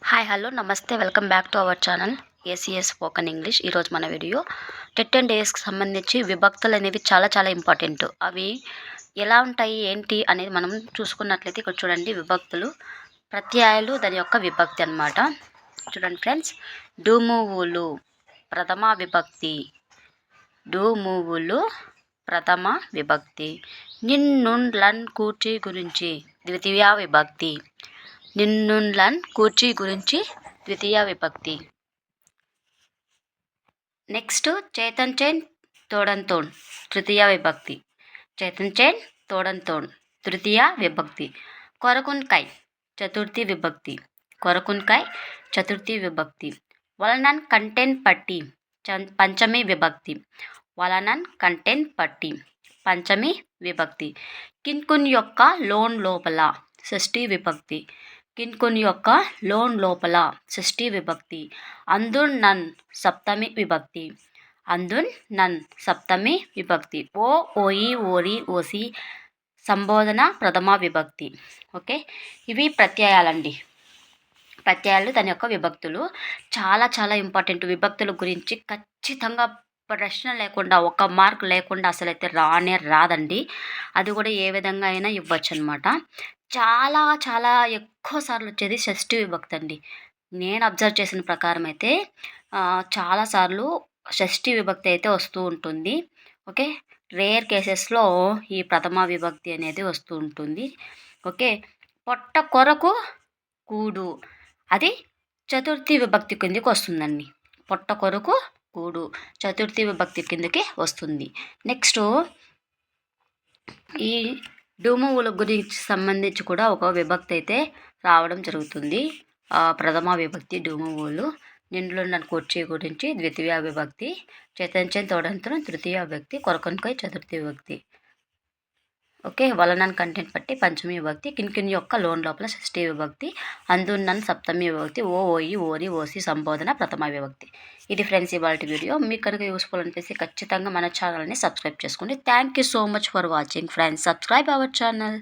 Hi hello నమస్తే welcome back to our channel ACS spoken English. ఈరోజు మన video TET and డేస్కి సంబంధించి విభక్తులు అనేవి చాలా ఇంపార్టెంట్. అవి ఎలా ఉంటాయి ఏంటి అనేది మనం చూసుకున్నట్లయితే ఇక్కడ చూడండి, విభక్తులు ప్రత్యయాలు దాని యొక్క విభక్తి అన్నమాట. చూడండి ఫ్రెండ్స్, డూమువులు ప్రథమ విభక్తి, డూమువులు ప్రథమ విభక్తి. నిన్నుండ్లన్ కూర్చి గురించి ద్వితీయ విభక్తి, నిన్నుండ్లన్ కూర్చి గురించి ద్వితీయ విభక్తి. నెక్స్ట్ చేతన్చేన్ తోడంతోన్ తృతీయ విభక్తి, చేతన్చేన్ తోడంతోన్ తృతీయ విభక్తి. కొరకున్కై చతుర్థి విభక్తి, కొరకున్కై చతుర్థి విభక్తి. వలనన్ కంటెన్ పట్టి పంచమి విభక్తి, వలనన్ కంటెన్ పట్టి పంచమి విభక్తి. కిన్కున్ యొక్క లోన్ లోపల షష్ఠి విభక్తి, కిన్కున్ యొక్క లోన్ లోపల షష్ఠి విభక్తి. అందున్ నన్ సప్తమి విభక్తి, అందున్ నన్ సప్తమి విభక్తి. ఓ ఓయి ఓరి ఓసి సంబోధన ప్రథమ విభక్తి. ఇవి ప్రత్యయాలండి. ప్రత్యయాలు దాని యొక్క విభక్తులు చాలా ఇంపార్టెంట్. విభక్తుల గురించి ఖచ్చితంగా ప్రశ్న లేకుండా, ఒక మార్క్ లేకుండా అసలైతే రాదండి. అది కూడా ఏ విధంగా అయినా ఇవ్వచ్చు అనమాట. చాలా ఎక్కువ సార్లు వచ్చేది షష్ఠి విభక్తి అండి. నేను అబ్జర్వ్ చేసిన ప్రకారం అయితే చాలాసార్లు షష్ఠి విభక్తి అయితే వస్తూ ఉంటుంది. రేర్ కేసెస్లో ఈ ప్రథమ విభక్తి అనేది వస్తూ ఉంటుంది. పొట్ట కొరకు కూడు, అది చతుర్థి విభక్తి కిందకి వస్తుందండి. పొట్ట కొరకు కూడు చతుర్థి విభక్తి కిందకి వస్తుంది. నెక్స్ట్ ఈ డూమువుల గురించి సంబంధించి కూడా ఒక విభక్తి అయితే రావడం జరుగుతుంది. ప్రథమ విభక్తి డూమువులు. నిండులున్న కూర్చి గురించి ద్వితీయ విభక్తి, చేతన్చేన్ తోడంతరం తృతీయ విభక్తి, కొరకొన్కై చతుర్థి విభక్తి. వలనన్ కంటెంట్ పట్టి పంచమి విభక్తి, కిన్కిన్ యొక్క లోన్ లోపల షష్ఠి విభక్తి, అందున్నన్ సప్తమి విభక్తి, ఓ ఓయి ఓరి ఓసి సంబోధన ప్రథమ విభక్తి. ఇది ఫ్రెండ్స్ ఇవాళ వీడియో. మీకు కనుక యూస్ఫుల్ అనిపిస్తే ఖచ్చితంగా మన ఛానల్ని సబ్స్క్రైబ్ చేసుకోండి. Thank you so much for watching friends. Subscribe our channel.